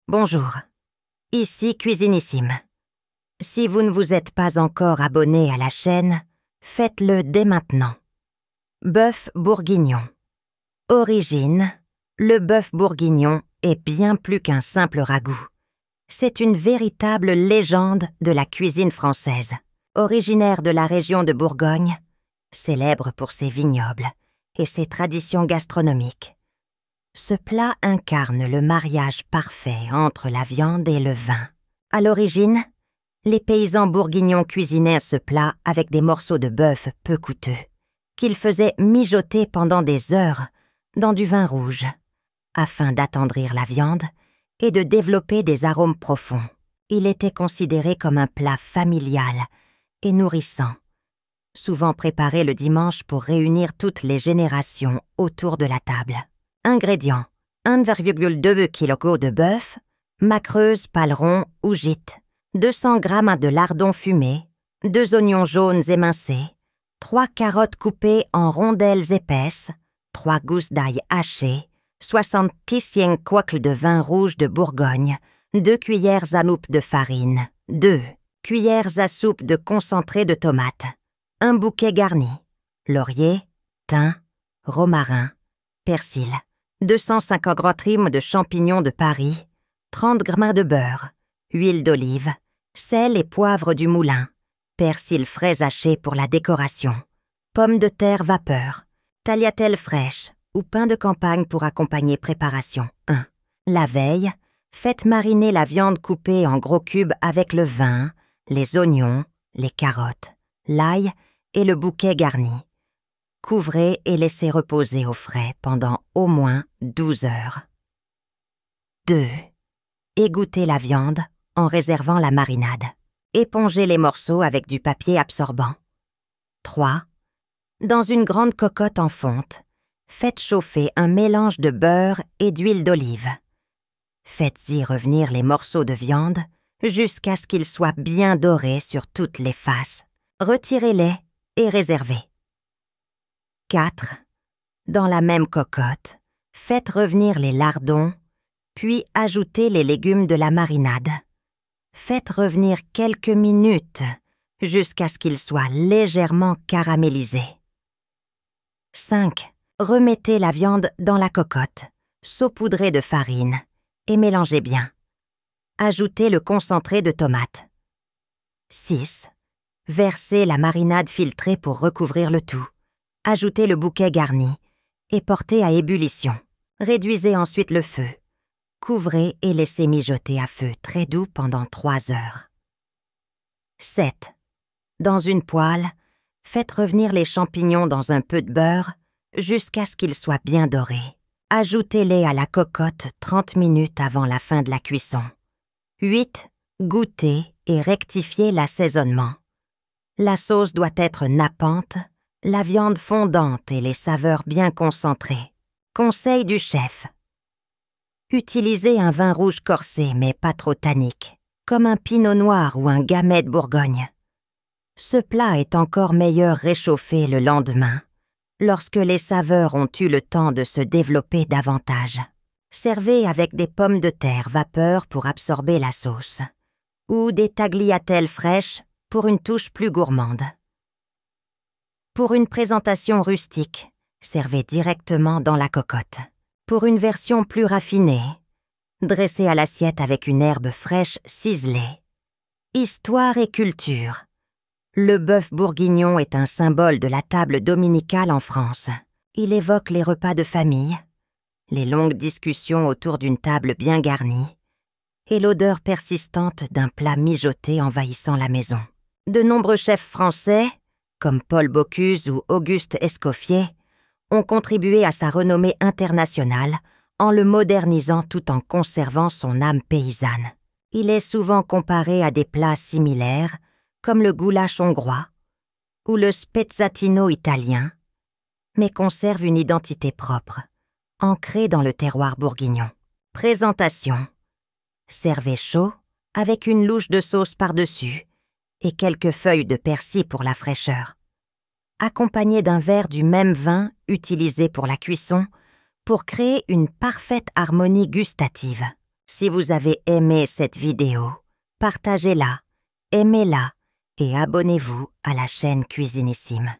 Bonjour, ici Cuisinissime. Si vous ne vous êtes pas encore abonné à la chaîne, faites-le dès maintenant. Bœuf bourguignon. Origine, le bœuf bourguignon est bien plus qu'un simple ragoût. C'est une véritable légende de la cuisine française. Originaire de la région de Bourgogne, célèbre pour ses vignobles et ses traditions gastronomiques. Ce plat incarne le mariage parfait entre la viande et le vin. À l'origine, les paysans bourguignons cuisinaient ce plat avec des morceaux de bœuf peu coûteux, qu'ils faisaient mijoter pendant des heures dans du vin rouge, afin d'attendrir la viande et de développer des arômes profonds. Il était considéré comme un plat familial et nourrissant, souvent préparé le dimanche pour réunir toutes les générations autour de la table. Ingrédients: 1,2 kg de bœuf, macreuse, paleron ou gîte, 200 g de lardons fumés, 2 oignons jaunes émincés, 3 carottes coupées en rondelles épaisses, 3 gousses d'ail hachées, 75 couacs de vin rouge de Bourgogne, 2 cuillères à soupe de farine, 2 cuillères à soupe de concentré de tomate, un bouquet garni, laurier, thym, romarin, persil, 250 g de champignons de Paris, 30 g de beurre, huile d'olive, sel et poivre du moulin, persil frais haché pour la décoration, pommes de terre vapeur, tagliatelle fraîche ou pain de campagne pour accompagner préparation. 1. La veille, faites mariner la viande coupée en gros cubes avec le vin, les oignons, les carottes, l'ail et le bouquet garni. Couvrez et laissez reposer au frais pendant au moins 12 heures. 2. Égouttez la viande en réservant la marinade. Épongez les morceaux avec du papier absorbant. 3. Dans une grande cocotte en fonte, faites chauffer un mélange de beurre et d'huile d'olive. Faites-y revenir les morceaux de viande jusqu'à ce qu'ils soient bien dorés sur toutes les faces. Retirez-les et réservez. 4. Dans la même cocotte, faites revenir les lardons, puis ajoutez les légumes de la marinade. Faites revenir quelques minutes jusqu'à ce qu'ils soient légèrement caramélisés. 5. Remettez la viande dans la cocotte, saupoudrez de farine et mélangez bien. Ajoutez le concentré de tomate. 6. Versez la marinade filtrée pour recouvrir le tout. Ajoutez le bouquet garni et portez à ébullition. Réduisez ensuite le feu. Couvrez et laissez mijoter à feu très doux pendant 3 heures. 7. Dans une poêle, faites revenir les champignons dans un peu de beurre jusqu'à ce qu'ils soient bien dorés. Ajoutez-les à la cocotte 30 minutes avant la fin de la cuisson. 8. Goûtez et rectifiez l'assaisonnement. La sauce doit être nappante, la viande fondante et les saveurs bien concentrées. Conseil du chef: utilisez un vin rouge corsé mais pas trop tannique, comme un pinot noir ou un gamay de Bourgogne. Ce plat est encore meilleur réchauffé le lendemain, lorsque les saveurs ont eu le temps de se développer davantage. Servez avec des pommes de terre vapeur pour absorber la sauce, ou des tagliatelles fraîches pour une touche plus gourmande. Pour une présentation rustique, servez directement dans la cocotte. Pour une version plus raffinée, dressez à l'assiette avec une herbe fraîche ciselée. Histoire et culture. Le bœuf bourguignon est un symbole de la table dominicale en France. Il évoque les repas de famille, les longues discussions autour d'une table bien garnie et l'odeur persistante d'un plat mijoté envahissant la maison. De nombreux chefs français, comme Paul Bocuse ou Auguste Escoffier, ont contribué à sa renommée internationale en le modernisant tout en conservant son âme paysanne. Il est souvent comparé à des plats similaires, comme le goulash hongrois ou le spezzatino italien, mais conserve une identité propre, ancrée dans le terroir bourguignon. Présentation: servez chaud avec une louche de sauce par-dessus et quelques feuilles de persil pour la fraîcheur, accompagné d'un verre du même vin utilisé pour la cuisson pour créer une parfaite harmonie gustative. Si vous avez aimé cette vidéo, partagez-la, aimez-la et abonnez-vous à la chaîne Cuisinissime.